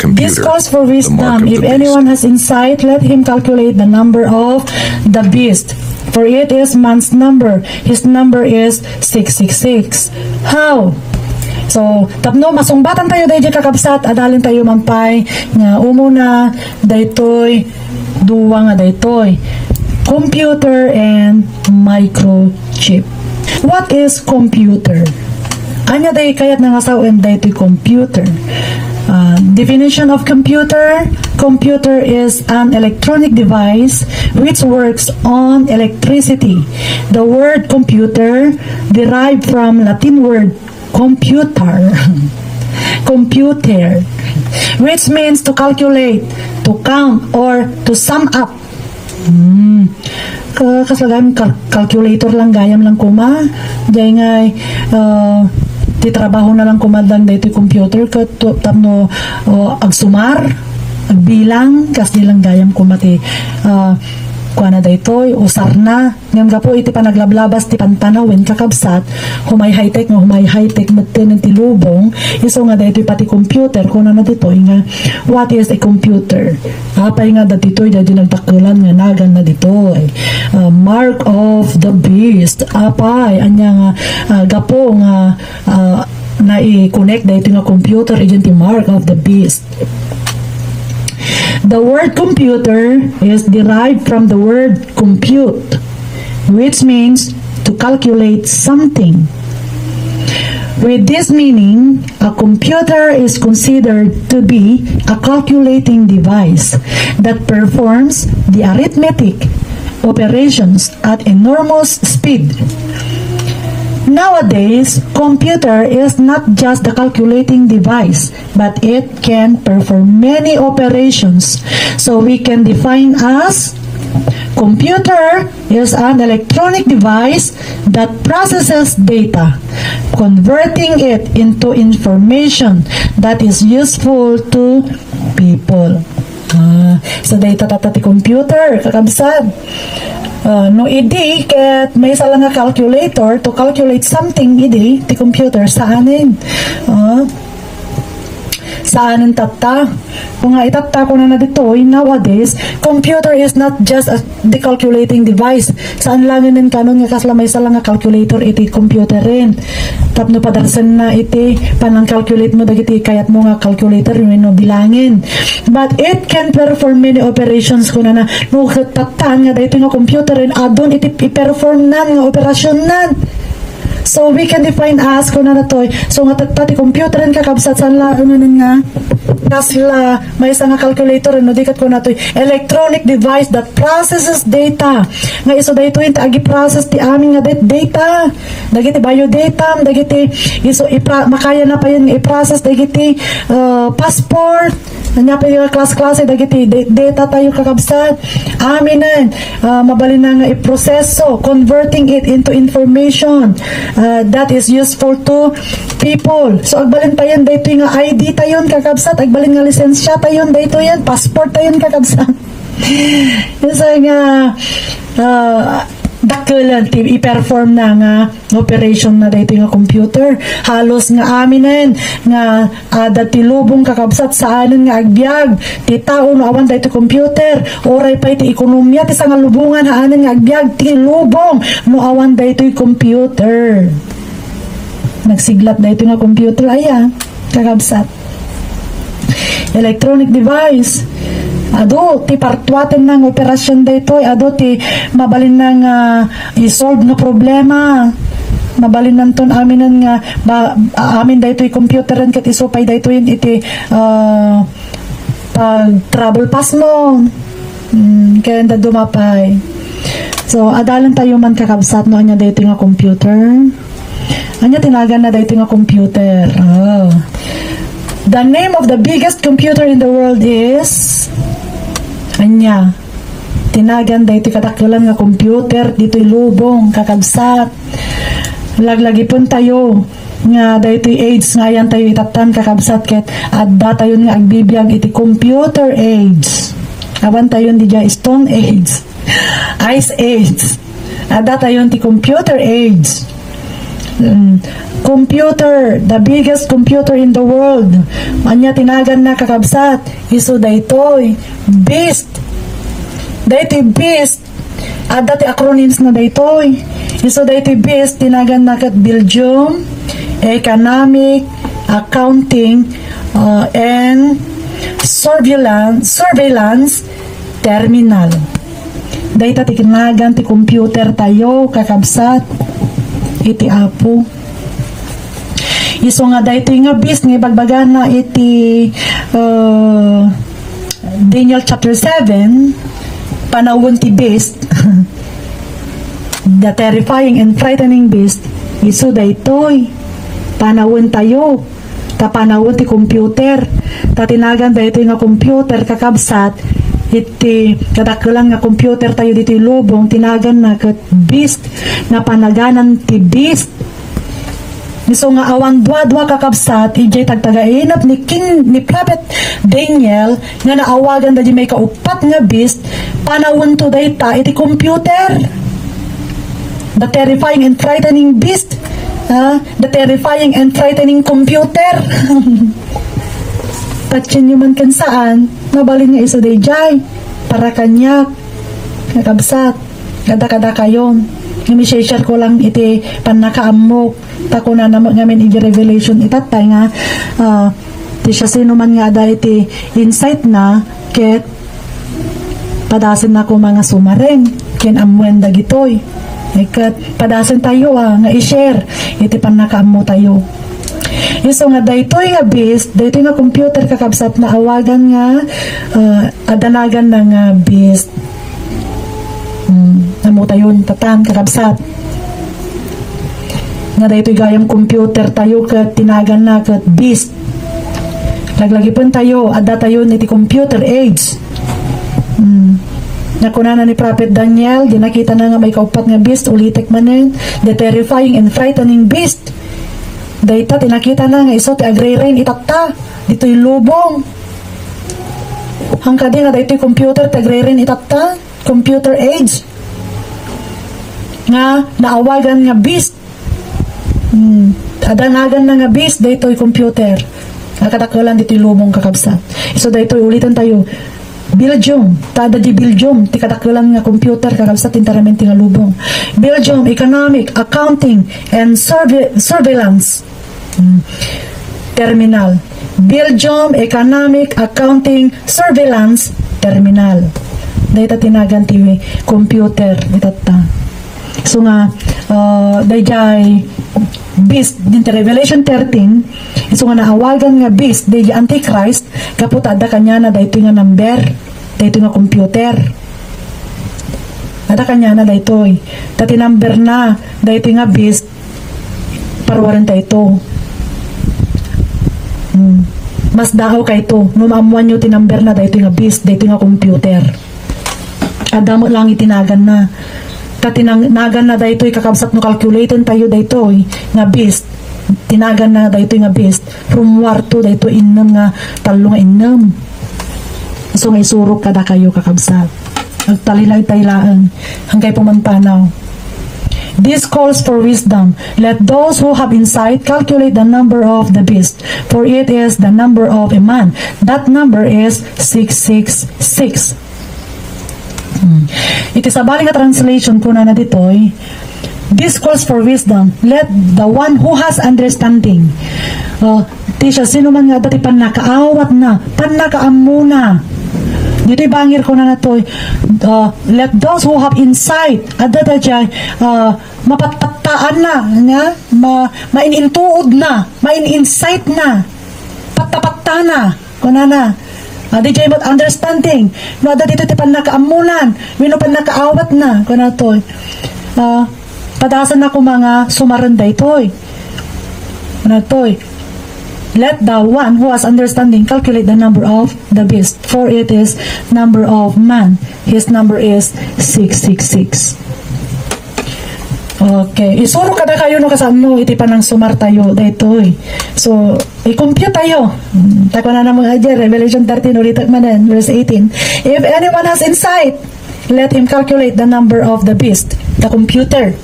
This computer, calls for the mark wisdom. of If the beast. anyone has insight, let him calculate the number of the beast. For it is man's number. His number is 666. How? So, tapno, masungbatan tayo dahil kakabsat, adalin tayo mampay, nga umuna, daytoy, duwa nga daytoy. Computer and microchip. What is computer? Anya day kayat nga sawen daytoy computer. Definition of computer. Computer is an electronic device which works on electricity. The word computer derived from Latin word computer. Computer, which means to calculate, to count, or to sum up. Kaslagam calculator lang gayam lang kuma. Jay ngay titrabaho na lang kumadang dito computer kat tapno agsumar agbilang kas nilang gayam kumati kuana daytoy usar na ngam gapo iti panaglablabas ti panpanawin kakabsat humay high tech matten ti lubong iso nga daytoy pati computer kuno na ditoy nga what is a computer apay nga ditoy dadi nagtakelan nga nagan na ditoy mark of the beast apay anya nga gapo nga na i-connect daytoy nga computer agent ti mark of the beast. The word computer is derived from the word compute, which means to calculate something. With this meaning, a computer is considered to be a calculating device that performs the arithmetic operations at enormous speed. Nowadays, computer is not just a calculating device, but it can perform many operations. So we can define as computer is an electronic device that processes data, converting it into information that is useful to people. So data tatati computer, kakabsad. No idi ket may isa lang nga calculator to calculate something idi ti computer saanin saanin tatta kung nga itatta ko na ditoy nowadays computer is not just the calculating device saan lang yun kanon nga kasla may isa lang nga calculator iti computer rin tapno padarsan na iti panang calculate mo dagiti kayat mo nga calculator yun no bilangin but it can perform many operations kuna na no tattaan nga dito nga computer rin adon iti i-perform nan nga operasyon nan. So we can define as kuna na toy so nga tati computer rin kakabsat saan la nga kasla may isang calculator no dikat ko na toy electronic device that processes data nga iso dayto yung agi process ti amin nga data dagiti biodata dagiti iso makaya na pa yun i-process dagiti passport anya pa yung klase dagiti data tayo kakabsat aminan mabalin na nga i-proseso converting it into information that is useful to people. So agbalin pa yan dayto yung ID tayon kakabsat agbalin nga lisensya tayon dayto yan passport tayon kakabsat so nga dakelan i-perform na nga operation na dayto nga computer halos nga aminen nga dati lubong kakabsat saanen nga agbyag ti tao no awan dayto computer oray pa iti ekonomiya ti nga lubungan haanen nga agbyag ti lubong no awan dayto computer nagsiglat dayto nga computer aya kakabsat electronic device ado ti partwaten ng operasyon daytoy ado ti mabalin nang i-solve no problema mabalin nanton aminan nga amin daytoy computer ken ket isupay daytoy iti pag travel pass mo ken da dumapay so adalan tayo man kakabsat no anya daytoy nga computer anya tinagan na daytoy nga computer the name of the biggest computer in the world is anya tinagan dayto katakalan nga computer dito'y lubong kakabsat laglagi pun tayo nga dayto'y age nga yan tayo itatan kakabsat ket adda tayo nga agbibiyag iti computer age awan tayo di dya stone age ice age adda tayo ti computer age computer, the biggest computer in the world. Anya tinagan na kakabsat. Iso daytoy beast. Daytoy beast. At dati acronyms na daytoy. Iso daytoy beast tinagan na kat Belgium Economic Accounting and Surveillance Terminal. Dayta tinagan ti computer tayo kakabsat. Iti apo. Iso nga dayto nga beast nga bagbagan na iti Daniel chapter 7 panawon ti beast the terrifying and frightening beast. Iso daytoy panawon tayo ta panawon ti computer ta tinagan daytoy nga computer kakabsat iti kadakelang nga computer tayo dito lubong tinagan na kat beast na panaganan ti beast. So nga awan dua kakabsat ijay tagtagainap ni Prophet Daniel nga naawagan da di may kaupat nga beast panawon to dayta iti computer. The terrifying and frightening beast, the terrifying and frightening computer. Tatsin nyo man kan saan nabalin nga iso dayjay para kanya kakabsat kada kayon. Nimi-share ko lang iti panakaamok tako na ngamin iti revelation itatay nga ti siya sino man nga da iti insight na ket padasin na ko mga sumareng ken amwen dagitoy ket padasin tayo nga i-share iti panakaammo tayo. Iso nga daytoy nga beast, daytoy nga computer kakabsat na awagan nga adanagan na nga beast. Namo tayon tatan kakabsat. Nga daytoy gayam computer tayo ket tinagan na ket beast. Laglagi pun tayo adda tayo iti computer age. Nakunana ni Prophet Daniel, di nakita na nga may kaupat nga beast, ulitek manen, the terrifying and frightening beast. Dayta tinakita na nga iso ti agrarian itakta dito'y lubong hangkadi nga dayto'y computer ti agrarian itakta computer age nga naawagan nga beast adanagan na nga beast dayto'y computer nakatakalan dito'y lubong kakabsat. Iso dayto'y ulitan tayo Belgium, tada di Belgium ti katakalan nga computer kakabsat tintaramenti nga lubong. Belgium Economic Accounting and Surveillance Terminal. Belgium Economic Accounting Surveillance Terminal. Dayta tinagan ti computer ditatta. So nga dayjay beast din Revelation 13 iso nga naawagan nga beast dayjay Antichrist kaput adda kanya na daytoy nga number daytoy nga computer adda kanya na daytoy tati number na daytoy nga beast parwaran tayo mas dahaw kay to numamuan nyo ti number na daytoy nga beast daytoy nga computer adda mo lang itinagan na tatinagan na daytoy kakabsat no calculaten tayo daytoy nga beast tinagan na daytoy nga beast from war to daytoy innam nga talo nga innam. So nga isurok kada kayo kakabsat agtalilay-taylaan hangkay pumanpanaw. This calls for wisdom. Let those who have insight calculate the number of the beast, for it is the number of a man. That number is 666. Iti sabali nga translation po na ditoy, this calls for wisdom. Let the one who has understanding. Tisha, sino man nga dati panakaawat na, panakaammo na. Dito'y bangir ko na natoy. Let those who have insight, adada dyan, mapatpataan na, nga, mainintuod na, main-insight na, patapata na, kuna na. Di jay mat understanding. No, ada dito ti panakaamulan. Wino panakaawat na. Kuna toy. Padasan na ko mga sumaranday toy. Kuna toy. Let the one who has understanding calculate the number of the beast, for it is number of man. His number is 666. Okay. Isuro kada kayo no kasano iti panang sumar tayo daytoy. So, i-compute tayo. Tako na naman adya, Revelation 13 ulit manan, verse 18. If anyone has insight, let him calculate the number of the beast, the computer.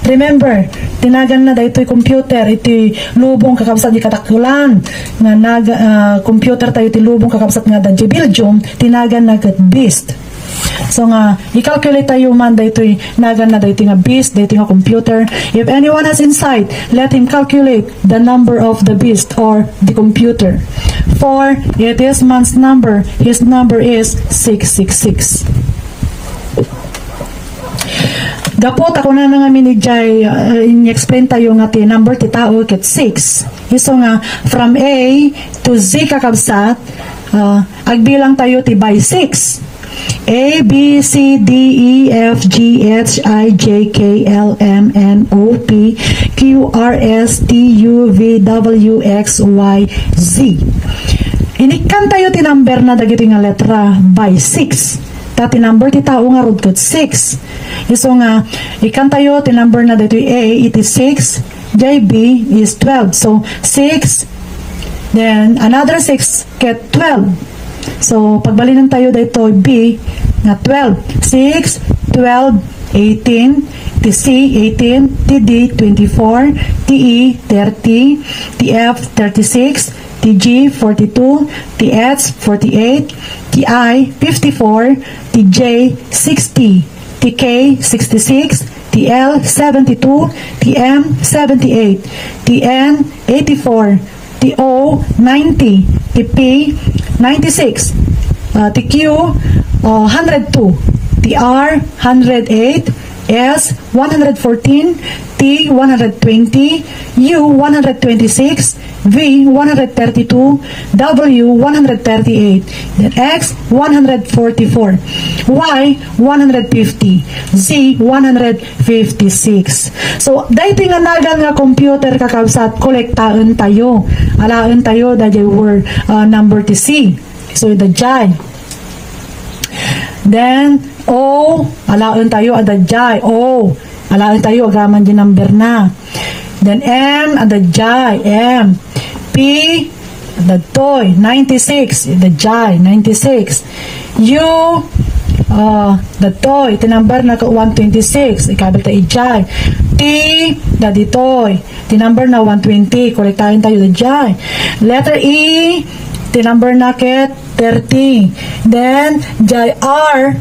Remember, tinagan na daytoy computer iti lubong kakabsat di katakulan nga computer tayo iti lubong kakabsat nga da Belgium, tinagan na ket beast. So nga i-calculate tayo man daytoy nagan na daytoy nga beast, daytoy nga computer. If anyone has insight, let him calculate the number of the beast or the computer. For it is man's number, his number is 666. Dapot ako na nga minijay in-explain tayo nga ti number ti tao ket 6. Iso nga from A to Z kakabsat, agbilang tayo ti by 6. A, B, C, D, E, F, G, H, I, J, K, L, M, N, O, P, Q, R, S, T, U, V, W, X, Y, Z. Inikan tayo ti number na dagiti nga letra by 6. Tati number ti tao nga rod ket 6. Iso nga ikan tayo ti number na dito A, it is 6, JB is 12. So 6, then another 6 ket 12. So pagbalinan tayo dito B nga 12. 6, 12, 18, ti C 18, ti D 24, ti E 30, ti F 36, ti G 42, ti H 48, ti I 54, ti J 60, ti K 66, ti L 72, ti M 78, ti N 84, ti O 90, ti P 96, ti Q 102, ti R 108, S 114, T 120, U 126, V 132, W 138, then X 144, Y 150, Z 156. So dahil nga nagan nga computer kakabsat, kolektaan tayo, alaan tayo dahil word number ti C. So the J. Then O, alaan tayo adadjay. O, alaan tayo agaman din number na. Then M, adadjay. M. P, adadtoy. 96, adadjay. 96. U, adadtoy. Tinumber na ka 126. Ikabil tayo ijay. T, daditoy. Tinumber na 120. Kolektahin tayo adadjay. Letter E, tinumber na ket 30. Then, JR,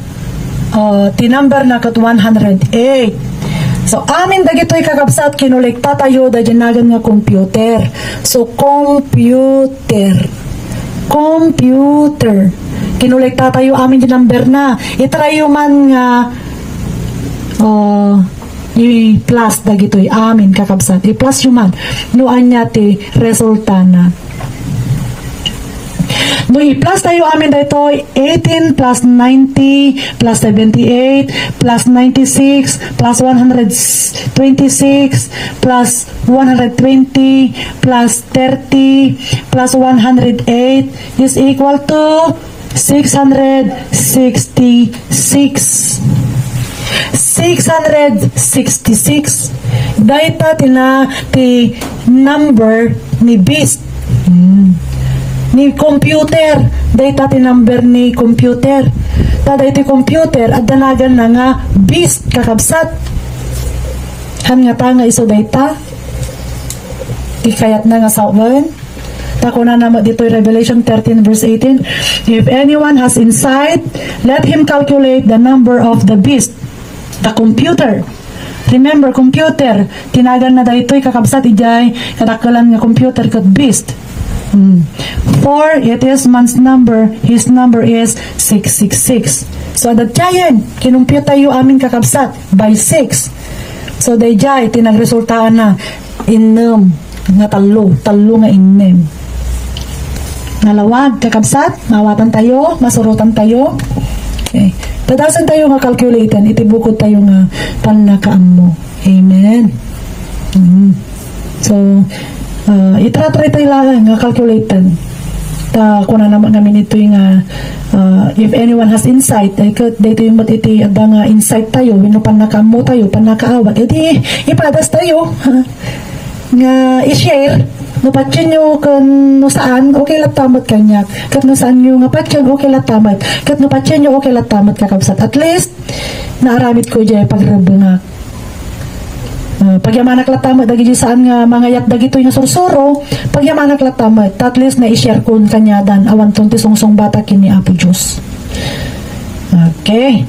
tinumber na kat 108. So, amin dagitoy kakabsat, kinulekta tayo dahil nagan nga computer. So, computer. Kinulekta tayo amin di number na. Itry man nga i-plus dagitoy amin kakabsat. I-plus man. Nuan niya ti resulta na. No, i-plus tayo amin dito 18 plus 90 plus 78 plus 96 plus 126 plus 120 plus 30 plus 108 is equal to 666. 666. Dahita tina ti number ni beast. Ni computer, dahita ti number ni computer. Tada iti computer, at danagan na nga beast kakabsat. Han nga ta nga iso dahita. Ikayat na nga sa uwan. Tako na naman dito Revelation 13 verse 18. If anyone has insight, let him calculate the number of the beast. The computer. Remember, computer. Tinagan na dahito kakabsat ijay kadakalan nga computer kat beast. For it is man's number, his number is 666. So adat jayan, kinumpute tayo amin kakabsat by 6. So day jay, tinagresultaan na innem nga talo nga innem. Nalawag kakabsat, mawatan tayo, masurutan tayo. Okay. Tadasan tayo nga calculatan, itibukod tayo nga pannakaan mo. Amen. So, itratry tayo lang nga calculatan. Kuna naman namin ito yung if anyone has insight, dito yung iti ada nga insight tayo, wino pannakaan mo tayo, pannakaawat, edi ipadas tayo. Nga i-share no patyan nyo kan no saan okay lang tamat kanyak kat no saan nyo nga patyan okay lang tamat kat no patyan nyo okay lang tamat kakabsat at least naaramit ko dyan pagrabungak Pagyamanak latamad dagi saan nga mga yat dagito nga sursuro, pagyamanak latamad at least na i-share kun kanya dan awan tong tisungsong bata kini Apo Diyos. Okay.